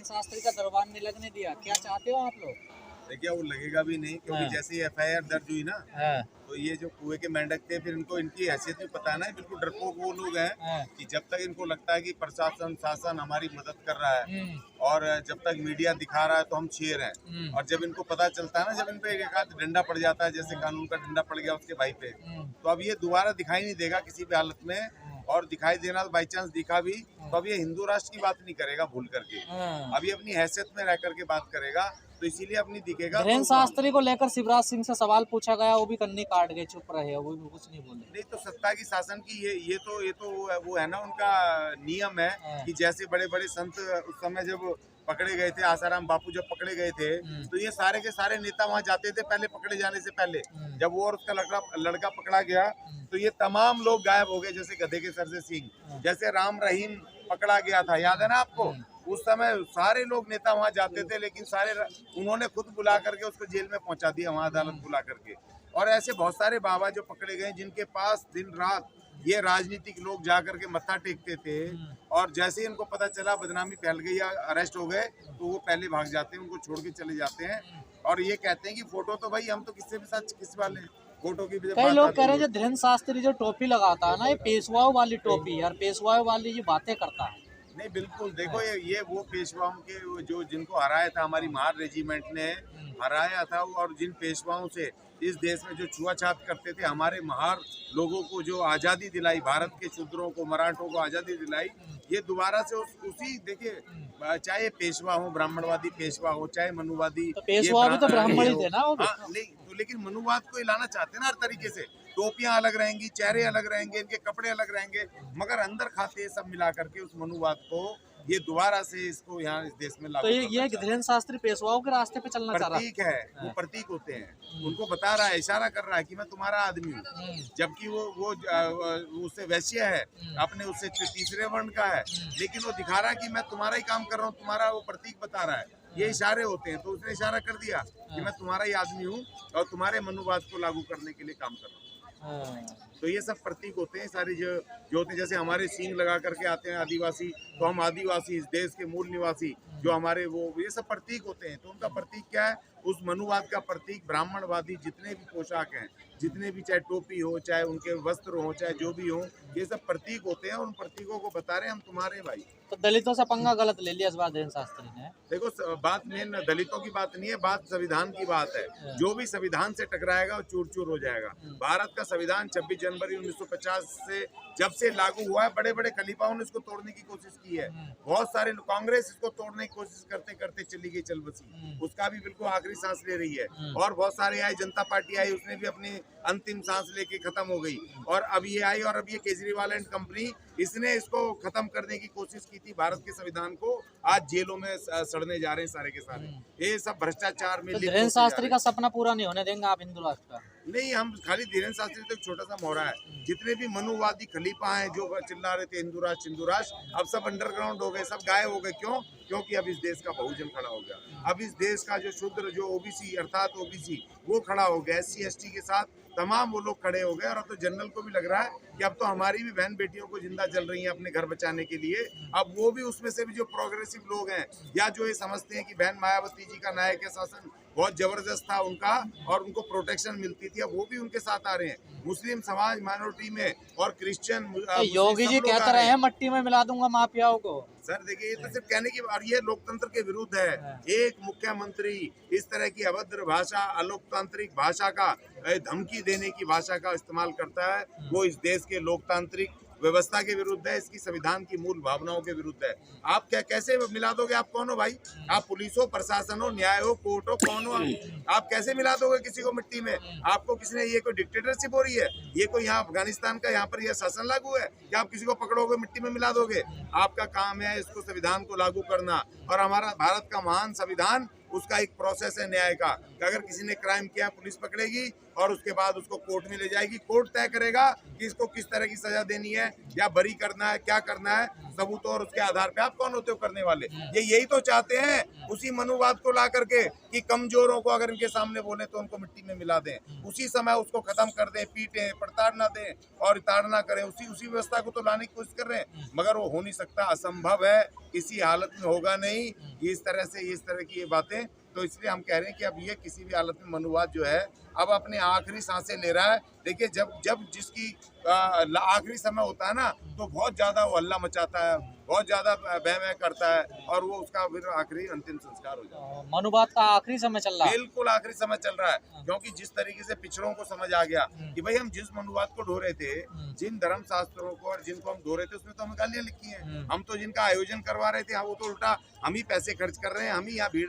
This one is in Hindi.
धीरेन्द्र शास्त्री का दरबार नहीं लगने दिया, क्या चाहते हो आप लोग? देखिए वो लगेगा भी नहीं, क्योंकि जैसे ही एफआईआर दर्ज हुई ना, तो ये जो कुएं के मेंढक थे, फिर इनको इनकी हैसियत भी पता ना, बिल्कुल डरपोक वो लोग हैं कि जब तक इनको लगता है कि प्रशासन शासन हमारी मदद कर रहा है और जब तक मीडिया दिखा रहा है तो हम शेर हैं, और जब इनको पता चलता है ना, जब इन पे एक आध डंडा पड़ जाता है, जैसे कानून का डंडा पड़ गया उसके भाई पे, तो अब ये दोबारा दिखाई नहीं देगा किसी भी हालत में, और दिखाई देना बाई चांस दिखा भी तो अब ये हिंदू राष्ट्र की बात नहीं करेगा भूल करके, अब ये अपनी हैसियत में रह करके बात करेगा, तो इसीलिए अपनी दिखेगा। धीरेन्द्र शास्त्री को लेकर शिवराज सिंह से सवाल पूछा गया, वो भी कन्नी काट गए, चुप रहे, वो भी कुछ नहीं बोले। नहीं तो सत्ता की शासन की ये तो वो है ना, उनका नियम है कि जैसे बड़े बड़े संत उस समय जब पकड़े गए थे, आसाराम बापू जब पकड़े गए थे, तो ये सारे के सारे नेता वहां जाते थे पहले पकड़े जाने से पहले। जब वो और उसका लड़का पकड़ा गया तो ये तमाम लोग गायब हो गए, जैसे गधे के सर से सींग, जैसे राम रहीम पकड़ा गया था, याद है ना आपको? उस समय सारे लोग नेता वहां जाते थे, लेकिन उन्होंने खुद बुला करके उसको जेल में पहुंचा दिया, वहां अदालत बुला करके। और ऐसे बहुत सारे बाबा जो पकड़े गए, जिनके पास दिन रात ये राजनीतिक लोग जा करके मत्था टेकते थे, और जैसे ही इनको पता चला बदनामी फैल गई या अरेस्ट हो गए, तो वो पहले भाग जाते हैं, उनको छोड़ के चले जाते हैं, और ये कहते हैं कि फोटो तो भाई हम तो किससे भी साथ किस वाले फोटो की भी कई लोग कह रहे हैं जो धीरेन्द्र शास्त्री जो टोपी लगाता है ना, ये पेशवाओं वाली टोपी यार, पेशवाओं वाली ये बातें करता है। नहीं बिल्कुल, देखो ये वो पेशवाओं के जो जिनको हराया था, हमारी महार रेजिमेंट ने हराया था, और जिन पेशवाओं से इस देश में जो छुआछात करते थे, हमारे महार लोगों को जो आज़ादी दिलाई, भारत के शूद्रों को, मराठों को आज़ादी दिलाई, ये दोबारा से उसी देखिए, चाहे पेशवा हो, ब्राह्मणवादी पेशवा हो, चाहे मनुवादी, तो पेशवा भी तो ब्राह्मण ही थे ना वो। हाँ, नहीं तो लेकिन मनुवाद को लाना चाहते हैं ना हर तरीके से, टोपियां अलग रहेंगी, चेहरे अलग रहेंगे, इनके कपड़े अलग रहेंगे, मगर अंदर खाते सब मिला करके उस मनुवाद को ये दोबारा से इसको यहाँ इस देश में लागू तो ये धीरेन्द्र शास्त्री पेशवाओं के रास्ते पे चलना चाह रहा है। प्रतीक है, वो प्रतीक होते हैं, उनको बता रहा है, इशारा कर रहा है कि मैं तुम्हारा आदमी हूँ, जबकि वो उससे वैश्य है, अपने उससे तीसरे वर्ण का है, लेकिन वो दिखा रहा है कि मैं तुम्हारा ही काम कर रहा हूँ, तुम्हारा वो प्रतीक बता रहा है, ये इशारे होते हैं। तो उसने इशारा कर दिया कि मैं तुम्हारा ही आदमी हूँ और तुम्हारे मनुवाद को लागू करने के लिए काम कर रहा हूँ। तो ये सब प्रतीक होते हैं सारे जो होते हैं, जैसे हमारे सींग लगा करके आते हैं आदिवासी, तो हम आदिवासी, इस देश के मूल निवासी जो हमारे वो ये सब प्रतीक होते हैं। तो उनका प्रतीक क्या है? उस मनुवाद का प्रतीक ब्राह्मणवादी जितने भी पोशाक हैं, जितने भी, चाहे टोपी हो, चाहे उनके वस्त्र हो, चाहे जो भी हो, ये सब प्रतीक होते हैं, उन प्रतीकों को बता रहे हैं हम तुम्हारे भाई। तो दलितों से पंगा गलत ले लिया इस बार धीरेन्द्र शास्त्री ने। देखो बात मेन दलितों की बात नहीं है, बात संविधान की बात है। जो भी संविधान से टकराएगा वो चूर चूर हो जाएगा। भारत का संविधान 26 जनवरी 1950 से जब से लागू हुआ है, बड़े बड़े खलीफाओं ने इसको तोड़ने की कोशिश की है, बहुत सारे कांग्रेस इसको तोड़ने की कोशिश करते करते चली गई, चल बसी, उसका भी बिल्कुल आखिरी सांस ले रही है, और बहुत सारे आई, जनता पार्टी आई, उसने भी अपनी अंतिम सांस लेके खत्म हो गई, और अब ये आई, और अब ये केजरीवाल एंड कंपनी, इसने इसको खत्म करने की कोशिश की थी भारत के संविधान को, आज जेलों में सड़ने जा रहे हैं सारे के सारे। ये सब भ्रष्टाचार में। तो धीरेन्द्र शास्त्री का सपना पूरा नहीं होने देंगे आप हिंदू राष्ट्र का? नहीं, हम खाली धीरेन्द्र शास्त्री तो एक छोटा सा मोहरा है। जितने भी मनुवादी खलीफा हैं जो चिल्ला रहे थे हिंदू राष्ट्र, अब सब अंडरग्राउंड हो गए, सब गायब हो गए। क्यों? क्योंकि अब इस देश का बहुजन खड़ा हो गया, अब इस देश का जो शूद्र, जो ओबीसी अर्थात ओबीसी, वो खड़ा हो गया, SC ST के साथ तमाम वो लोग खड़े हो गए, और अब तो जनरल को भी लग रहा है कि अब तो हमारी भी बहन बेटियों को जिंदा जल रही हैं अपने घर बचाने के लिए। अब वो भी, उसमें से भी जो प्रोग्रेसिव लोग हैं, या जो ये समझते हैं कि बहन मायावती जी का न्याय के शासन बहुत जबरदस्त था उनका, और उनको प्रोटेक्शन मिलती थी, अब वो भी उनके साथ आ रहे हैं। मुस्लिम समाज माइनॉरिटी में, और क्रिश्चियन, योगी जी कहते रहे हैं मट्टी में मिला दूंगा माफियाओं को। सर देखिए, ये तो सिर्फ कहने की, और ये लोकतंत्र के विरुद्ध है। एक मुख्यमंत्री इस तरह की अभद्र भाषा, अलोकतांत्रिक भाषा का, धमकी देने की भाषा का इस्तेमाल करता है, वो इस देश के लोकतांत्रिक व्यवस्था के विरुद्ध है, इसकी संविधान की मूल भावनाओं के विरुद्ध है। आप क्या कैसे मिला दोगे? आप कौन हो भाई? आप पुलिस हो, प्रशासन हो, न्याय हो, कोर्ट हो, कौन हो आप कैसे मिला दोगे किसी को मिट्टी में? आपको किसने, ये कोई डिक्टेटरशिप हो रही है? ये कोई यहाँ अफगानिस्तान का यहाँ पर यह शासन लागू है कि आप किसी को पकड़ोगे, मिट्टी में मिला दोगे? आपका काम है इसको, संविधान को लागू करना, और हमारा भारत का महान संविधान, उसका एक प्रोसेस है न्याय का, कि अगर किसी ने क्राइम किया पुलिस पकड़ेगी, और उसके बाद उसको कोर्ट में ले जाएगी। कोर्ट तय करेगा कि इसको किस तरह की सजा देनी है या बरी करना है, क्या करना है, सबूत और उसके आधार पे। आप कौन होते हो करने वाले? ये यही तो चाहते हैं, उसी मनुवाद को ला करके कि कमजोरों को अगर इनके सामने बोले तो उनको मिट्टी में मिला दें, उसी समय उसको खत्म कर दें, पीटें, प्रताड़ना दें और ताड़ना करें। उसी व्यवस्था को तो लाने की कोशिश कर रहे हैं, मगर वो हो नहीं सकता, असंभव है, किसी हालत में होगा नहीं इस तरह की ये बातें। तो इसलिए हम कह रहे हैं कि अब ये किसी भी हालत में मनुवाद जो है अब अपने आखिरी सांसें ले रहा है। देखिए जब जिसकी आखिरी समय होता है ना, तो बहुत ज्यादा वो हल्ला मचाता है, बहुत ज्यादा बह करता है और वो उसका फिर आखिरी अंतिम संस्कार हो जाता है। मनुवाद का आखिरी समय चल रहा है। बिल्कुल आखिरी समय चल रहा है, क्योंकि जिस तरीके से पिछड़ों को समझ आ गया कि भाई हम जिस मनुवाद को ढो रहे थे, जिन धर्म शास्त्रों को और जिनको हम ढो रहे थे, उसमें तो हम गालियां लिखी हैं। हम तो जिनका आयोजन करवा रहे थे, वो तो उल्टा हम ही पैसे खर्च कर रहे हैं, हम ही यहाँ भीड़